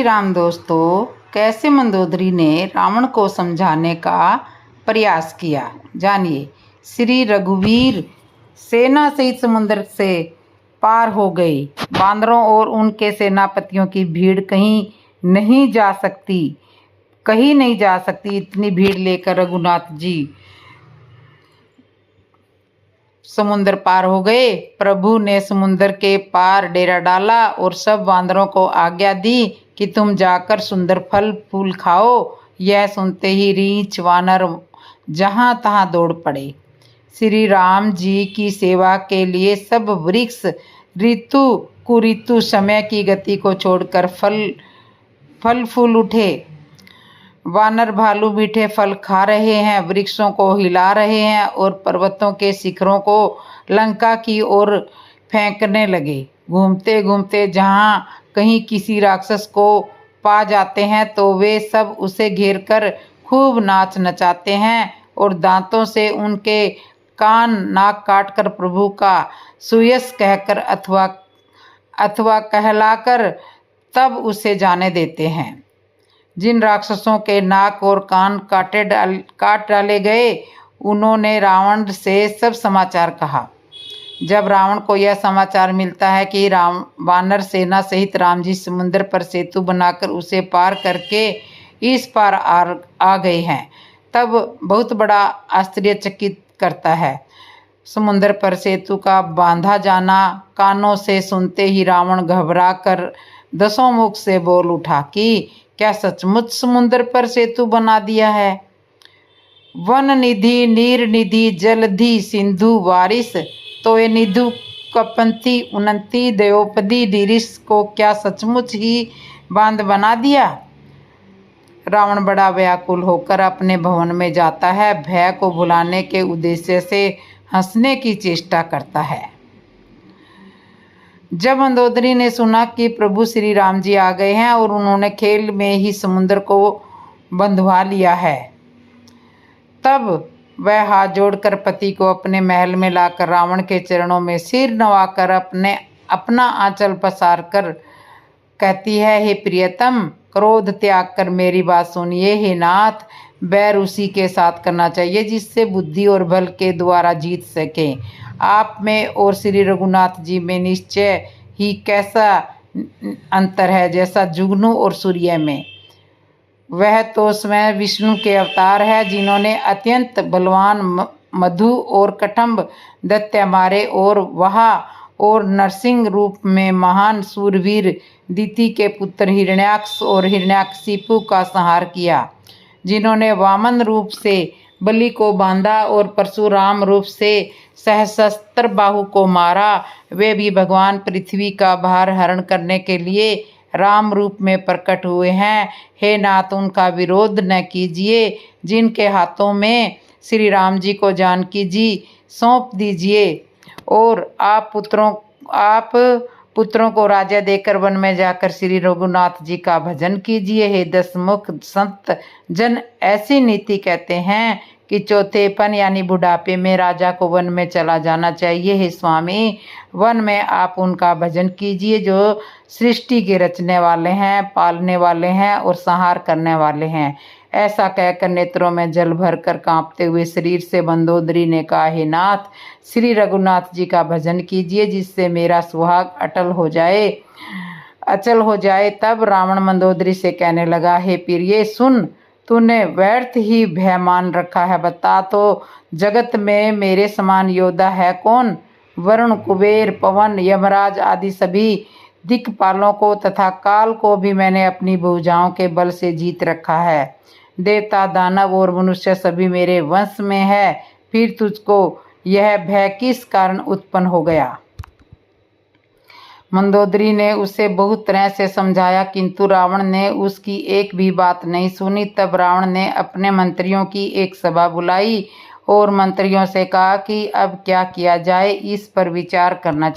राम दोस्तों, कैसे मंदोदरी ने रावण को समझाने का प्रयास किया, जानिए। श्री रघुवीर सेना सहित समुद्र से पार हो गई। बांदरों और उनके सेनापतियों की भीड़ कहीं नहीं जा सकती। इतनी भीड़ लेकर रघुनाथ जी समुद्र पार हो गए। प्रभु ने समुद्र के पार डेरा डाला और सब वानरों को आज्ञा दी कि तुम जाकर सुंदर फल फूल खाओ। यह सुनते ही रीछ वानर जहां तहां दौड़ पड़े। श्री राम जी की सेवा के लिए सब वृक्ष ऋतु कुऋतु समय की गति को छोड़कर फल फूल उठे। वानर भालू मीठे फल खा रहे हैं, वृक्षों को हिला रहे हैं और पर्वतों के शिखरों को लंका की ओर फेंकने लगे। घूमते घूमते जहां कहीं किसी राक्षस को पा जाते हैं तो वे सब उसे घेरकर खूब नाच नचाते हैं और दांतों से उनके कान नाक काटकर प्रभु का सुयश कहकर अथवा कहलाकर तब उसे जाने देते हैं। जिन राक्षसों के नाक और कान काट डाले गए, उन्होंने रावण से सब समाचार कहा। जब रावण को यह समाचार मिलता है कि वानर सेना सहित राम जी समुद्र पर सेतु बनाकर उसे पार करके इस पार आ गए हैं, तब बहुत बड़ा आश्चर्यचकित करता है। समुद्र पर सेतु का बांधा जाना कानों से सुनते ही रावण घबरा कर दसों मुख से बोल उठा कि क्या सचमुच समुद्र पर सेतु बना दिया है? वन निधि नीर निधि जलधि सिंधु वारिस तो ये निधु कपंथी उन्नति द्रौपदी डिरिस को क्या सचमुच ही बांध बना दिया? रावण बड़ा व्याकुल होकर अपने भवन में जाता है। भय को भुलाने के उद्देश्य से हंसने की चेष्टा करता है। जब मंदोदरी ने सुना कि प्रभु श्री राम जी आ गए हैं और उन्होंने खेल में ही समुद्र को बंधवा लिया है, तब वह हाथ जोड़कर पति को अपने महल में लाकर रावण के चरणों में सिर नवाकर अपना आंचल पसार कर कहती है, हे प्रियतम, क्रोध त्याग कर मेरी बात सुनिए। हे नाथ, बैर उसी के साथ करना चाहिए जिससे बुद्धि और बल के द्वारा जीत सके। आप में और श्री रघुनाथ जी में निश्चय ही कैसा अंतर है जैसा जुगनू और सूर्य में। वह तो स्वयं विष्णु के अवतार है, जिन्होंने अत्यंत बलवान मधु और कटम्ब दैत्य मारे और नरसिंह रूप में महान सूरवीर दिति के पुत्र हिरण्याक्ष और हिरण्याकशिपु का संहार किया, जिन्होंने वामन रूप से बलि को बांधा और परशुराम रूप से सहस्त्र बाहु को मारा। वे भी भगवान पृथ्वी का भार हरण करने के लिए राम रूप में प्रकट हुए हैं। हे नाथ, उनका विरोध न कीजिए, जिनके हाथों में श्री राम जी को जानकी जी सौंप दीजिए और आप पुत्रों को राजा देकर वन में जाकर श्री रघुनाथ जी का भजन कीजिए। हे दसमुख संत जन ऐसी नीति कहते हैं कि चौथेपन यानी बुढ़ापे में राजा को वन में चला जाना चाहिए। हे स्वामी, वन में आप उनका भजन कीजिए जो सृष्टि के रचने वाले हैं, पालने वाले हैं और संहार करने वाले हैं। ऐसा कहकर नेत्रों में जल भरकर कांपते हुए शरीर से मंदोदरी ने कहा, हे नाथ, श्री रघुनाथ जी का भजन कीजिए जिससे मेरा सुहाग अचल हो जाए। तब रावण मंदोदरी से कहने लगा, हे प्रिय, सुन, तूने व्यर्थ ही भय मान रखा है। बता तो, जगत में मेरे समान योद्धा है कौन? वरुण, कुबेर, पवन, यमराज आदि सभी दिक्पालों को तथा काल को भी मैंने अपनी भुजाओं के बल से जीत रखा है। देवता, दानव और मनुष्य सभी मेरे वंश में है। फिर तुझको यह भय किस कारण उत्पन्न हो गया? मंदोदरी ने उसे बहुत तरह से समझाया, किंतु रावण ने उसकी एक भी बात नहीं सुनी। तब रावण ने अपने मंत्रियों की एक सभा बुलाई और मंत्रियों से कहा कि अब क्या किया जाए, इस पर विचार करना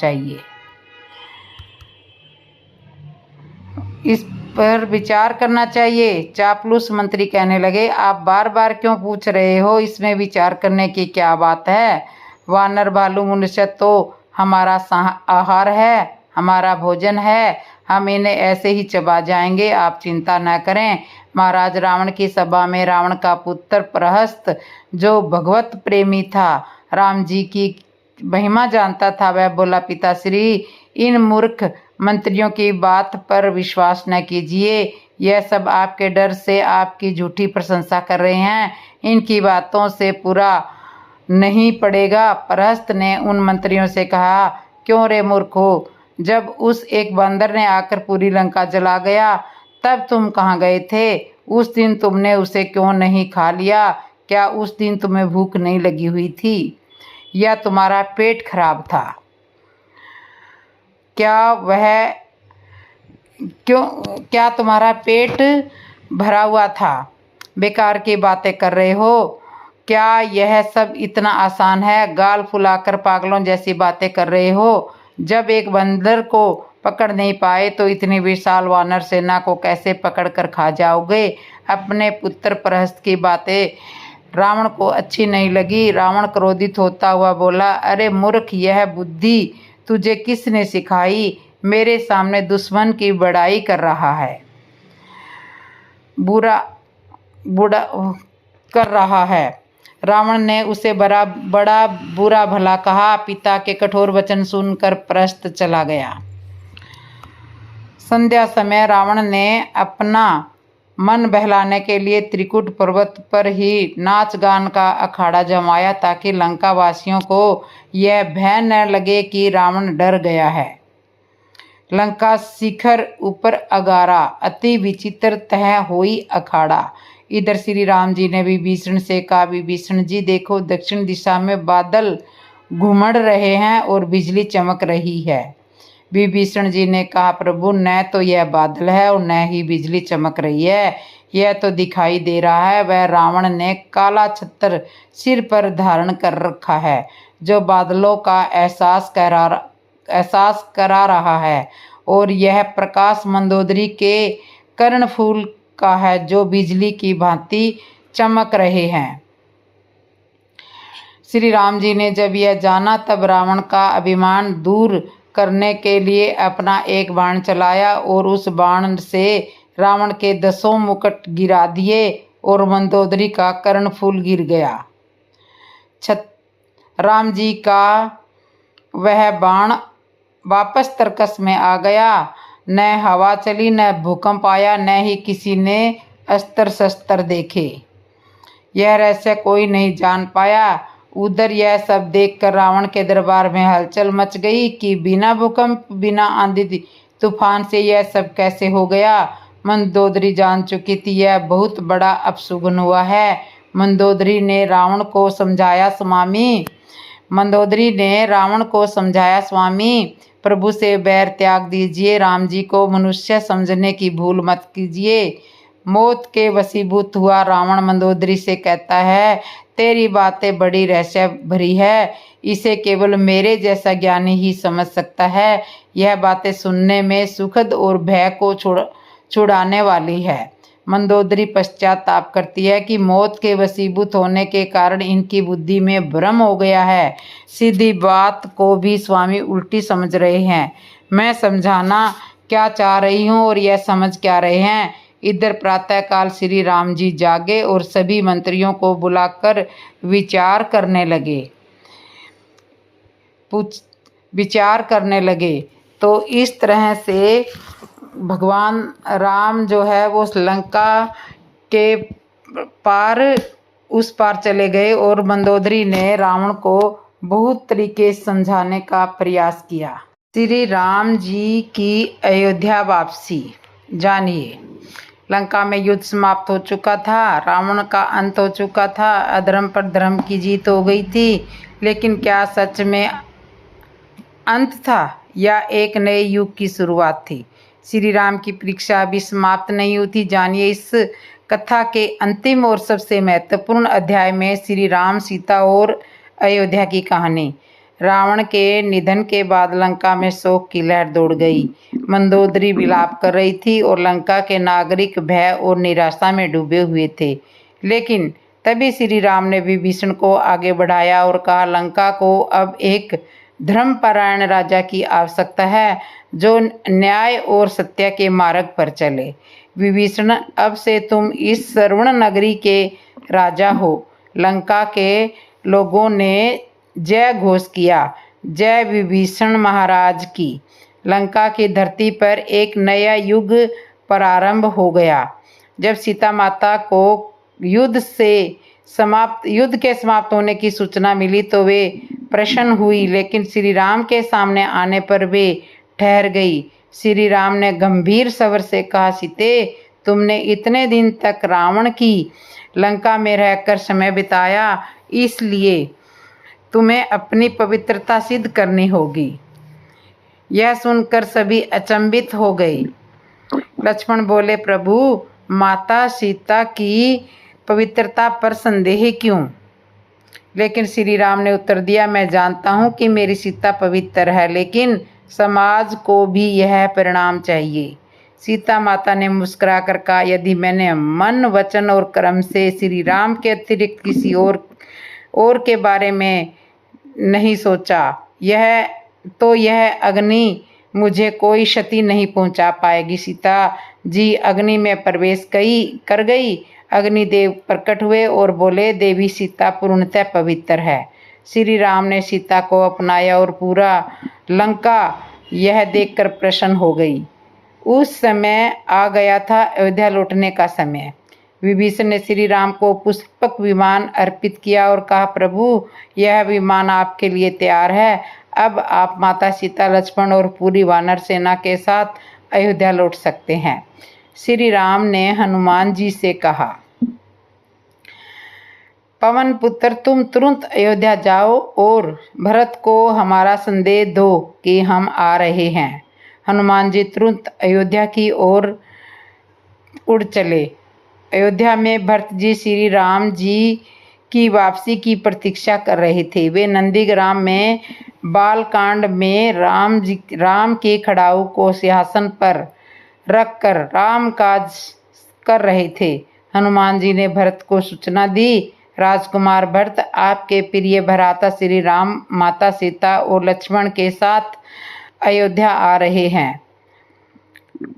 चाहिए। चापलूस मंत्री कहने लगे, आप बार बार क्यों पूछ रहे हो? इसमें विचार करने की क्या बात है? वानर भालू मनुष्य तो हमारा आहार है, हमारा भोजन है। हम इन्हें ऐसे ही चबा जाएंगे, आप चिंता न करें। महाराज रावण की सभा में रावण का पुत्र प्रहस्त, जो भगवत प्रेमी था, राम जी की महिमा जानता था, वह बोला, पिताश्री, इन मूर्ख मंत्रियों की बात पर विश्वास न कीजिए। यह सब आपके डर से आपकी झूठी प्रशंसा कर रहे हैं। इनकी बातों से पूरा नहीं पड़ेगा। प्रहस्त ने उन मंत्रियों से कहा, क्यों रे मूर्खो, जब उस एक बंदर ने आकर पूरी लंका जला गया तब तुम कहाँ गए थे? उस दिन तुमने उसे क्यों नहीं खा लिया? क्या उस दिन तुम्हें भूख नहीं लगी हुई थी, या तुम्हारा पेट खराब था? क्या तुम्हारा पेट भरा हुआ था? बेकार की बातें कर रहे हो। क्या यह सब इतना आसान है? गाल फुलाकर पागलों जैसी बातें कर रहे हो। जब एक बंदर को पकड़ नहीं पाए तो इतनी विशाल वानर सेना को कैसे पकड़ कर खा जाओगे? अपने पुत्र प्रहस्त की बातें रावण को अच्छी नहीं लगी। रावण क्रोधित होता हुआ बोला, अरे मूर्ख, यह बुद्धि तुझे किसने सिखाई? मेरे सामने दुश्मन की बड़ाई कर रहा है, बुरा कर रहा है। रावण ने उसे बड़ा बुरा भला कहा। पिता के कठोर वचन सुनकर प्रहस्त चला गया। संध्या समय रावण ने अपना मन बहलाने के लिए त्रिकुट पर्वत पर ही नाच गान का अखाड़ा जमाया, ताकि लंका वासियों को यह भय न लगे कि रावण डर गया है। लंका शिखर ऊपर अगारा, अति विचित्र तह हुई अखाड़ा। इधर श्री राम जी ने विभीषण से कहा, विभीषण जी देखो, दक्षिण दिशा में बादल घुमड़ रहे हैं और बिजली चमक रही है। विभीषण जी ने कहा, प्रभु, न तो यह बादल है और न ही बिजली चमक रही है, यह तो दिखाई दे रहा है वह रावण ने काला छत्र सिर पर धारण कर रखा है, जो बादलों का एहसास करा रहा है, और यह प्रकाश मंदोदरी के कर्णफूल का है, जो बिजली की भांति चमक रहे हैं। श्री राम जी ने जब यह जाना तब रावण का अभिमान दूर करने के लिए अपना एक बाण चलाया और उस बाण से रावण के 10 मुकुट गिरा दिए और मंदोदरी का कर्णफूल गिर गया। राम जी का वह बाण वापस तरकस में आ गया। न हवा चली, न भूकंप आया, न ही किसी ने अस्त्र शस्त्र देखे। यह रहस्य कोई नहीं जान पाया। उधर यह सब देखकर रावण के दरबार में हलचल मच गई कि बिना भूकंप, बिना आंधी तूफान से यह सब कैसे हो गया। मंदोदरी जान चुकी थी यह बहुत बड़ा अपशुगुन हुआ है। मंदोदरी ने रावण को समझाया, स्वामी, प्रभु से बैर त्याग दीजिए, राम जी को मनुष्य समझने की भूल मत कीजिए। मौत के वशीभूत हुआ रावण मंदोदरी से कहता है, तेरी बातें बड़ी रहस्य भरी है, इसे केवल मेरे जैसा ज्ञानी ही समझ सकता है। यह बातें सुनने में सुखद और भय को छुड़ाने वाली है। मंदोदरी पश्चाताप करती है कि मौत के वशीभूत होने के कारण इनकी बुद्धि में भ्रम हो गया है। सीधी बात को भी स्वामी उल्टी समझ रहे हैं। मैं समझाना क्या चाह रही हूँ और यह समझ क्या रहे हैं। इधर प्रातःकाल श्री राम जी जागे और सभी मंत्रियों को बुलाकर विचार करने लगे। तो इस तरह से भगवान राम जो है वो लंका के उस पार चले गए और मंदोदरी ने रावण को बहुत तरीके से समझाने का प्रयास किया। श्री राम जी की अयोध्या वापसी। जानिए, लंका में युद्ध समाप्त हो चुका था, रावण का अंत हो चुका था, अधर्म पर धर्म की जीत हो गई थी। लेकिन क्या सच में अंत था या एक नए युग की शुरुआत थी? श्री राम की परीक्षा अभी समाप्त नहीं हुई थी। जानिए इस कथा के अंतिम और सबसे महत्वपूर्ण अध्याय में श्री राम, सीता और अयोध्या की कहानी। रावण के निधन के बाद लंका में शोक की लहर दौड़ गई। मंदोदरी विलाप कर रही थी और लंका के नागरिक भय और निराशा में डूबे हुए थे। लेकिन तभी श्री राम ने विभीषण को आगे बढ़ाया और कहा, लंका को अब एक धर्मपरायण राजा की आवश्यकता है, जो न्याय और सत्य के मार्ग पर चले। विभीषण, अब से तुम इस श्रवण नगरी के राजा हो। लंका के लोगों ने जय घोष किया। जय विभीषण महाराज की। लंका की धरती पर एक नया युग प्रारंभ हो गया। जब सीता माता को युद्ध के समाप्त होने की सूचना मिली तो वे प्रसन्न हुई, लेकिन श्री राम के सामने आने पर वे ठहर गई। श्री राम ने गंभीर स्वर से कहा, सीते, तुमने इतने दिन तक रावण की लंका में रहकर समय बिताया, इसलिए तुम्हें अपनी पवित्रता सिद्ध करनी होगी। यह सुनकर सभी अचंभित हो गए। लक्ष्मण बोले, प्रभु, माता सीता की पवित्रता पर संदेह क्यों? लेकिन श्री राम ने उत्तर दिया, मैं जानता हूँ कि मेरी सीता पवित्र है, लेकिन समाज को भी यह परिणाम चाहिए। सीता माता ने मुस्कुराकर कहा, यदि मैंने मन, वचन और कर्म से श्री राम के अतिरिक्त किसी और के बारे में नहीं सोचा, यह अग्नि मुझे कोई क्षति नहीं पहुंचा पाएगी। सीता जी अग्नि में प्रवेश कर गई। अग्निदेव प्रकट हुए और बोले, देवी सीता पूर्णतः पवित्र है। श्री राम ने सीता को अपनाया और पूरा लंका यह देखकर प्रसन्न हो गई। उस समय आ गया था अयोध्या लौटने का समय। विभीषण ने श्री राम को पुष्पक विमान अर्पित किया और कहा, प्रभु, यह विमान आपके लिए तैयार है। अब आप माता सीता, लक्ष्मण और पूरी वानर सेना के साथ अयोध्या लौट सकते हैं। श्री राम ने हनुमान जी से कहा, पवन पुत्र, तुम तुरंत अयोध्या जाओ और भरत को हमारा संदेश दो कि हम आ रहे हैं। हनुमान जी तुरंत अयोध्या की ओर उड़ चले। अयोध्या में भरत जी श्री राम जी की वापसी की प्रतीक्षा कर रहे थे। वे नंदीग्राम में बालकांड में राम के खड़ाऊ को सिंहासन पर रखकर राम काज कर रहे थे। हनुमान जी ने भरत को सूचना दी, राजकुमार भरत, आपके प्रिय भ्राता श्री राम माता सीता और लक्ष्मण के साथ अयोध्या आ रहे हैं।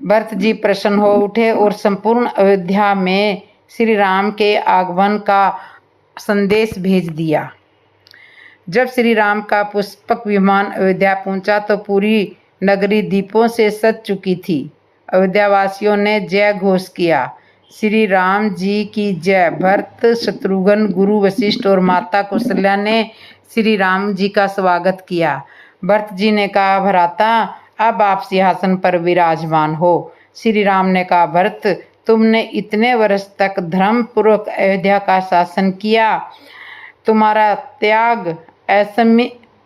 भरत जी प्रसन्न हो उठे और संपूर्ण अयोध्या में श्री राम के आगमन का संदेश भेज दिया। जब श्री राम का पुष्पक विमान अयोध्या पहुंचा तो पूरी नगरी दीपों से सज चुकी थी। अयोध्या वासियों ने जय घोष किया, श्री राम जी की जय। भरत, शत्रुघ्न, गुरु वशिष्ठ और माता कौशल्या ने श्री राम जी का स्वागत किया। भरत जी ने कहा, भ्राता, अब आप सिंहासन पर विराजमान हो। श्री राम ने कहा, भरत, तुमने इतने वर्ष तक धर्मपूर्वक अयोध्या का शासन किया, तुम्हारा त्याग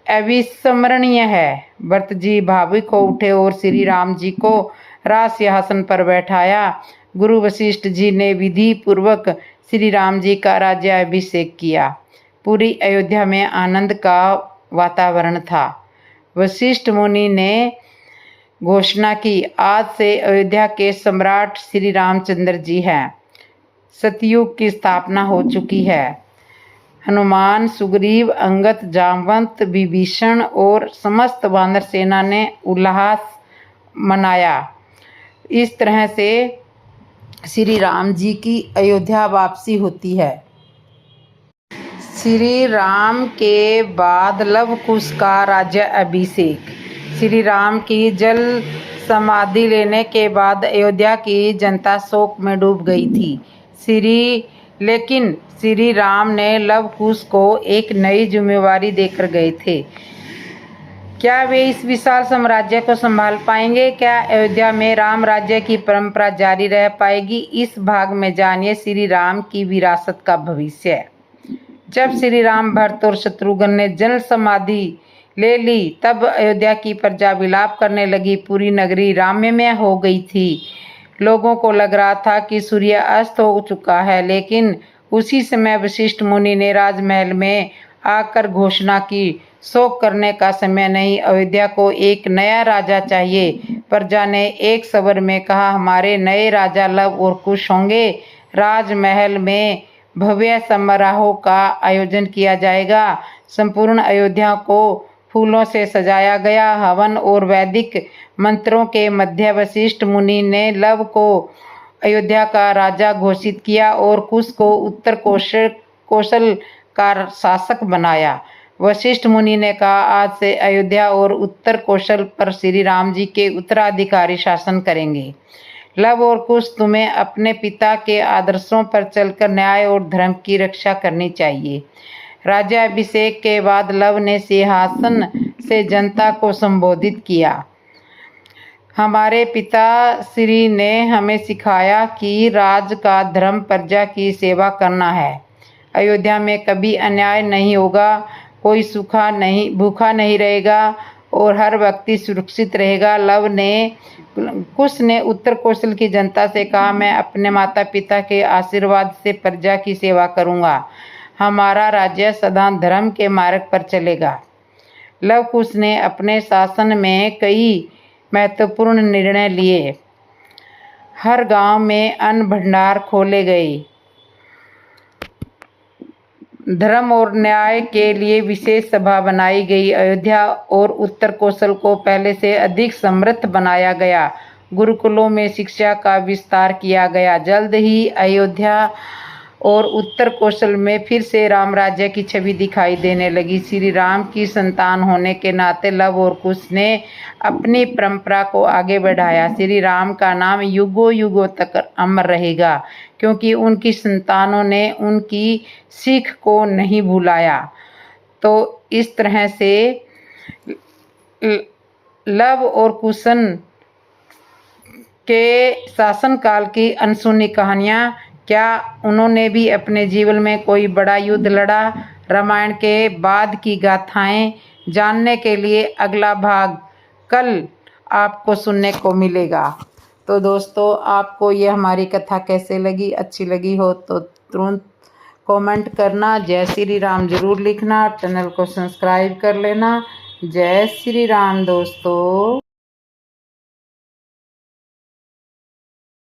अविस्मरणीय है। भरत जी भावुक हो उठे और श्री राम जी को राज सिंहासन पर बैठाया। गुरु वशिष्ठ जी ने विधि पूर्वक श्री राम जी का राज्याभिषेक किया। पूरी अयोध्या में आनंद का वातावरण था। वशिष्ठ मुनि ने घोषणा की, आज से अयोध्या के सम्राट श्री रामचंद्र जी हैं। सतयुग की स्थापना हो चुकी है। हनुमान, सुग्रीव, अंगद, जामवंत, विभीषण और समस्त वानर सेना ने उल्लास मनाया। इस तरह से श्री राम जी की अयोध्या वापसी होती है। श्री राम के बाद लव कुश का राज्य अभिषेक। श्री राम की जल समाधि लेने के बाद अयोध्या की जनता शोक में डूब गई थी। लेकिन श्री राम ने लव कुश को एक नई जिम्मेवारी देकर गए थे। क्या वे इस विशाल साम्राज्य को संभाल पाएंगे? क्या अयोध्या में राम राज्य की परंपरा जारी रह पाएगी? इस भाग में जानिए श्री राम की विरासत का भविष्य। जब श्री राम, भरत और शत्रुघ्न ने जल समाधि ले ली, तब अयोध्या की प्रजा विलाप करने लगी। पूरी नगरी राममय हो गई थी। लोगों को लग रहा था कि सूर्य अस्त हो चुका है, लेकिन उसी समय वशिष्ठ मुनि ने राजमहल में आकर घोषणा की, शोक करने का समय नहीं, अयोध्या को एक नया राजा चाहिए। प्रजा ने एक स्वर में कहा, हमारे नए राजा लव और कुश होंगे। राजमहल में भव्य समारोह का आयोजन किया जाएगा। संपूर्ण अयोध्या को फूलों से सजाया गया। हवन और वैदिक मंत्रों के मध्य वशिष्ठ मुनि ने लव को अयोध्या का राजा घोषित किया और कुश को उत्तर कौशल का शासक बनाया। वशिष्ठ मुनि ने कहा, आज से अयोध्या और उत्तर कौशल पर श्री राम जी के उत्तराधिकारी शासन करेंगे। लव और कुश, तुम्हें अपने पिता के आदर्शों पर चलकर न्याय और धर्म की रक्षा करनी चाहिए। राज्याभिषेक के बाद लव ने सिंहासन से जनता को संबोधित किया। हमारे पिता श्री ने हमें सिखाया कि राज का धर्म प्रजा की सेवा करना है। अयोध्या में कभी अन्याय नहीं होगा, कोई भूखा नहीं रहेगा और हर व्यक्ति सुरक्षित रहेगा। कुश ने उत्तर कौशल की जनता से कहा, मैं अपने माता पिता के आशीर्वाद से प्रजा की सेवा करूंगा। हमारा राज्य सदा धर्म के मार्ग पर चलेगा। लव कुश ने अपने शासन में कई महत्वपूर्ण निर्णय लिए। हर गांव में अन्न भंडार खोले गए। धर्म और न्याय के लिए विशेष सभा बनाई गई। अयोध्या और उत्तर कौशल को पहले से अधिक समृद्ध बनाया गया। गुरुकुलों में शिक्षा का विस्तार किया गया। जल्द ही अयोध्या और उत्तर कौशल में फिर से राम राज्य की छवि दिखाई देने लगी। श्री राम की संतान होने के नाते लव और कुश ने अपनी परंपरा को आगे बढ़ाया। श्री राम का नाम युगों युगों तक अमर रहेगा, क्योंकि उनकी संतानों ने उनकी सीख को नहीं भुलाया। तो इस तरह से लव और कुशन के शासनकाल की अनसुनी कहानियाँ। क्या उन्होंने भी अपने जीवन में कोई बड़ा युद्ध लड़ा? रामायण के बाद की गाथाएं जानने के लिए अगला भाग कल आपको सुनने को मिलेगा। तो दोस्तों, आपको ये हमारी कथा कैसे लगी? अच्छी लगी हो तो तुरंत कमेंट करना। जय श्री राम जरूर लिखना। चैनल को सब्सक्राइब कर लेना। जय श्री राम दोस्तों।